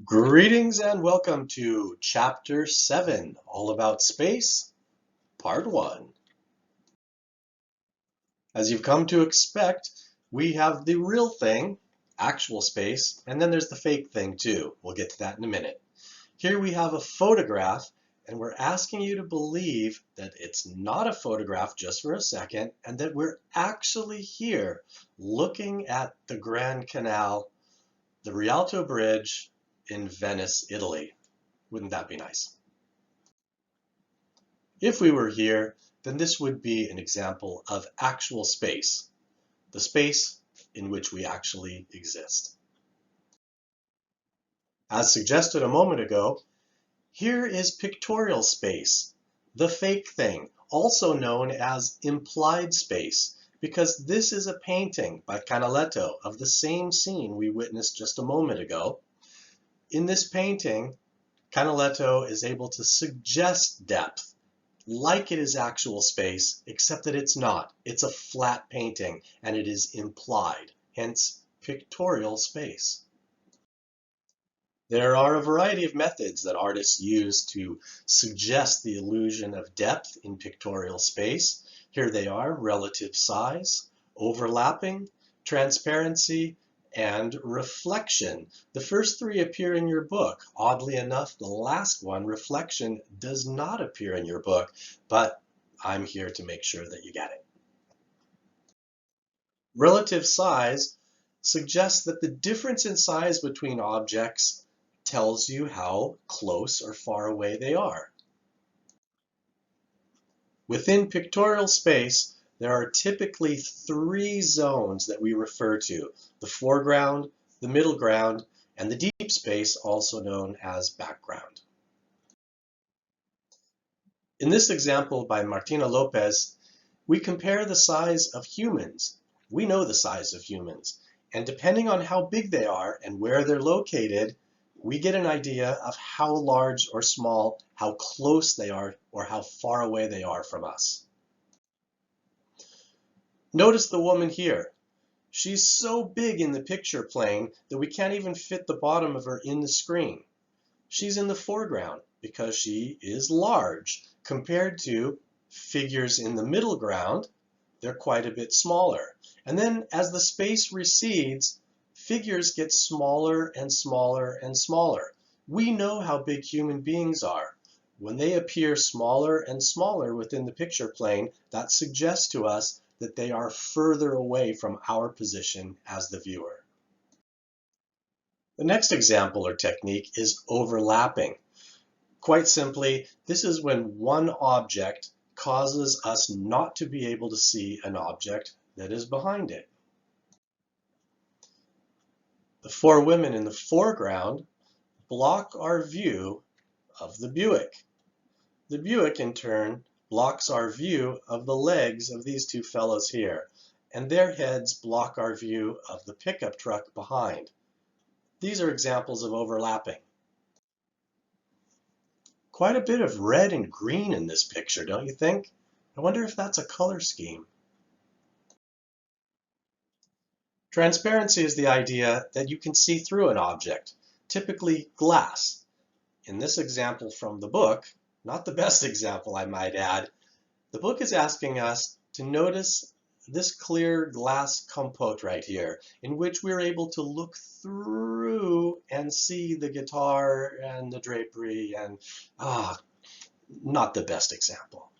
Greetings and welcome to Chapter 7, All About Space, Part 1. As you've come to expect, we have the real thing, actual space, and then there's the fake thing too. We'll get to that in a minute. Here we have a photograph, and we're asking you to believe that it's not a photograph just for a second, and that we're actually here looking at the Grand Canal, the Rialto Bridge in Venice, Italy. Wouldn't that be nice? If we were here, then this would be an example of actual space, the space in which we actually exist. As suggested a moment ago, here is pictorial space, the fake thing, also known as implied space, because this is a painting by Canaletto of the same scene we witnessed just a moment ago. In this painting, Canaletto is able to suggest depth, like it is actual space, except that it's not. It's a flat painting, and it is implied, hence pictorial space. There are a variety of methods that artists use to suggest the illusion of depth in pictorial space. Here they are: relative size, overlapping, transparency, and reflection. The first three appear in your book. Oddly enough, the last one, reflection, does not appear in your book, but I'm here to make sure that you get it. Relative size suggests that the difference in size between objects tells you how close or far away they are. Within pictorial space, there are typically three zones that we refer to: the foreground, the middle ground, and the deep space, also known as background. In this example by Martina Lopez, we compare the size of humans. We know the size of humans, and depending on how big they are and where they're located, we get an idea of how large or small, how close they are, or how far away they are from us. Notice the woman here. She's so big in the picture plane that we can't even fit the bottom of her in the screen. She's in the foreground because she is large compared to figures in the middle ground. They're quite a bit smaller. And then as the space recedes, figures get smaller and smaller and smaller. We know how big human beings are. When they appear smaller and smaller within the picture plane, that suggests to us that they are further away from our position as the viewer. The next example or technique is overlapping. Quite simply, this is when one object causes us not to be able to see an object that is behind it. The four women in the foreground block our view of the Buick. The Buick, in turn, blocks our view of the legs of these two fellows here, and their heads block our view of the pickup truck behind. These are examples of overlapping. Quite a bit of red and green in this picture, don't you think? I wonder if that's a color scheme. Transparency is the idea that you can see through an object, typically glass. In this example from the book, not the best example I might add, the book is asking us to notice this clear glass compote right here, in which we're able to look through and see the guitar and the drapery, and not the best example.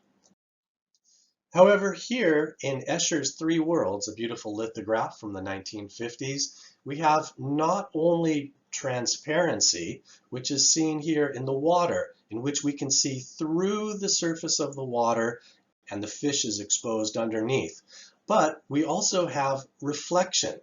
However, here in Escher's Three Worlds, a beautiful lithograph from the 1950s, we have not only transparency, which is seen here in the water, in which we can see through the surface of the water and the fish is exposed underneath, but we also have reflection.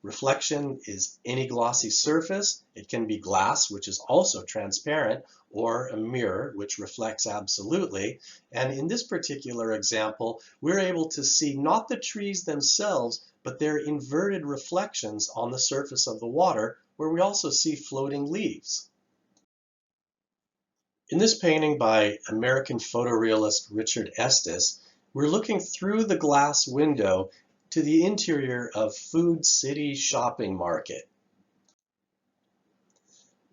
Reflection is any glossy surface. It can be glass, which is also transparent, or a mirror, which reflects absolutely. And in this particular example, we're able to see not the trees themselves, but their inverted reflections on the surface of the water, where we also see floating leaves. In this painting by American photorealist Richard Estes, we're looking through the glass window to the interior of Food City Shopping Market.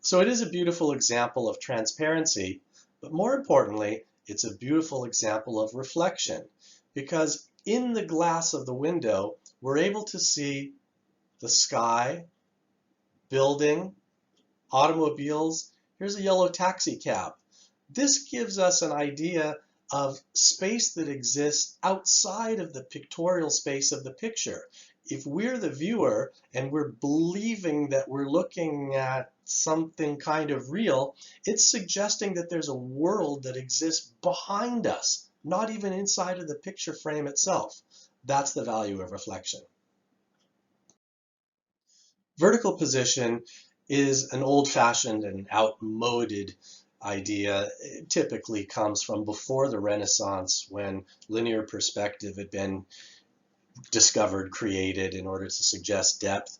So it is a beautiful example of transparency, but more importantly, it's a beautiful example of reflection, because in the glass of the window, we're able to see the sky, building, automobiles. Here's a yellow taxi cab. This gives us an idea of space that exists outside of the pictorial space of the picture. If we're the viewer and we're believing that we're looking at something kind of real, it's suggesting that there's a world that exists behind us, not even inside of the picture frame itself. That's the value of reflection. Vertical position is an old-fashioned and outmoded idea. It typically comes from before the Renaissance, when linear perspective had been discovered, created in order to suggest depth.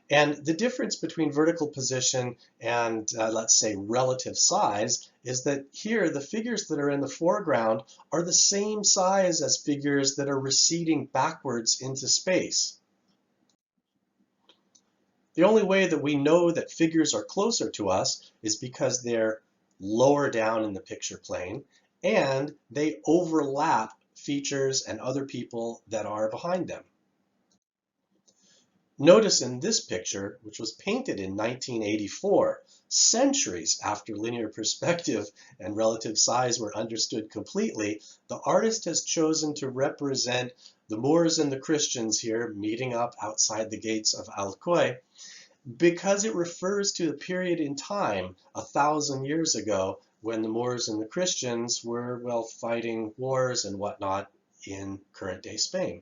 And the difference between vertical position and, let's say, relative size is that here the figures that are in the foreground are the same size as figures that are receding backwards into space. The only way that we know that figures are closer to us is because they're lower down in the picture plane and they overlap features and other people that are behind them. Notice in this picture, which was painted in 1984, centuries after linear perspective and relative size were understood completely, the artist has chosen to represent the Moors and the Christians here meeting up outside the gates of Alcoy, because it refers to a period in time 1,000 years ago when the Moors and the Christians were, well, fighting wars and whatnot in current day Spain.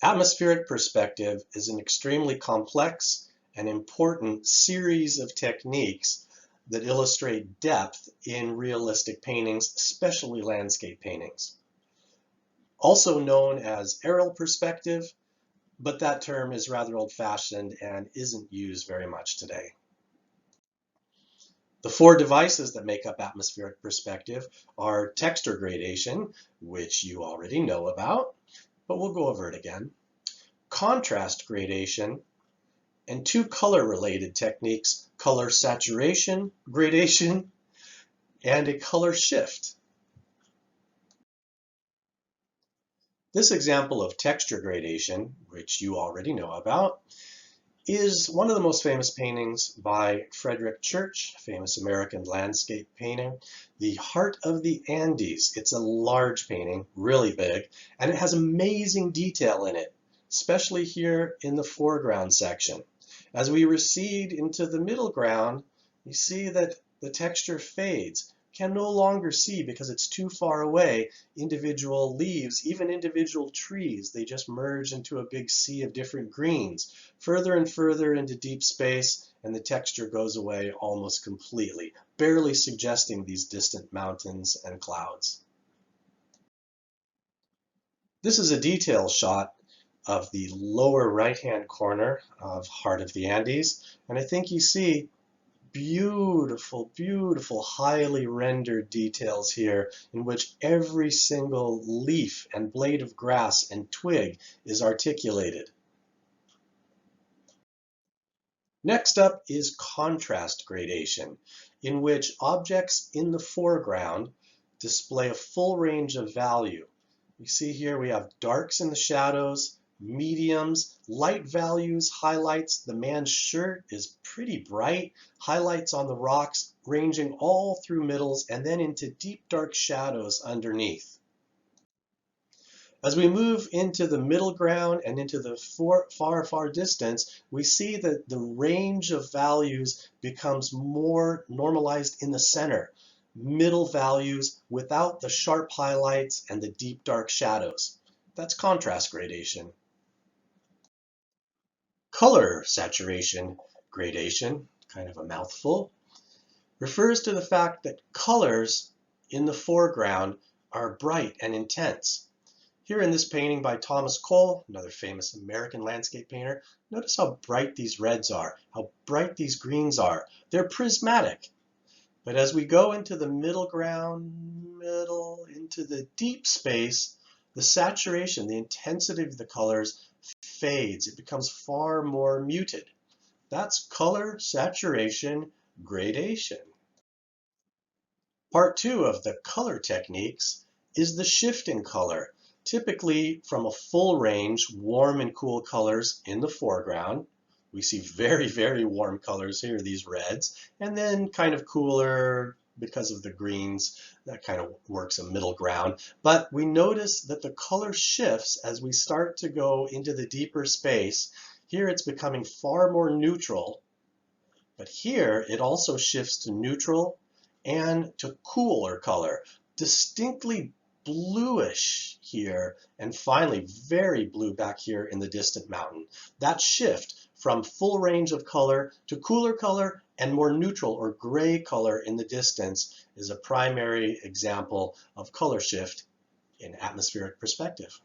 Atmospheric perspective is an extremely complex and important series of techniques that illustrate depth in realistic paintings, especially landscape paintings. Also known as aerial perspective, but that term is rather old-fashioned and isn't used very much today. The four devices that make up atmospheric perspective are texture gradation, which you already know about, but we'll go over it again, contrast gradation, and two color-related techniques, color saturation gradation and a color shift. This example of texture gradation, which you already know about, is one of the most famous paintings by Frederick Church, famous American landscape painter, The Heart of the Andes. It's a large painting, really big, and it has amazing detail in it, especially here in the foreground section. As we recede into the middle ground, you see that the texture fades. Can no longer see, because it's too far away, individual leaves, even individual trees. They just merge into a big sea of different greens. Further and further into deep space, and the texture goes away almost completely, barely suggesting these distant mountains and clouds. This is a detail shot of the lower right-hand corner of Heart of the Andes, and I think you see beautiful, beautiful, highly rendered details here in which every single leaf and blade of grass and twig is articulated. Next up is contrast gradation, in which objects in the foreground display a full range of value. You see here we have darks in the shadows, mediums, light values, highlights. The man's shirt is pretty bright, highlights on the rocks ranging all through middles and then into deep dark shadows underneath. As we move into the middle ground and into the far distance, we see that the range of values becomes more normalized in the center. Middle values without the sharp highlights and the deep dark shadows. That's contrast gradation. Color saturation gradation, kind of a mouthful, refers to the fact that colors in the foreground are bright and intense. Here in this painting by Thomas Cole, another famous American landscape painter, notice how bright these reds are, how bright these greens are. They're prismatic. But as we go into the middle ground, into the deep space, the saturation, the intensity of the colors fades. It becomes far more muted. That's color saturation gradation. Part two of the color techniques is the shift in color, typically from a full range warm and cool colors in the foreground. We see very, very warm colors here, these reds, and then kind of cooler because of the greens. That kind of works a middle ground. But we notice that the color shifts as we start to go into the deeper space. Here it's becoming far more neutral, but here it also shifts to neutral and to cooler color, distinctly bluish here, and finally very blue back here in the distant mountain. That shift from full range of color to cooler color and more neutral or gray color in the distance is a primary example of color shift in atmospheric perspective.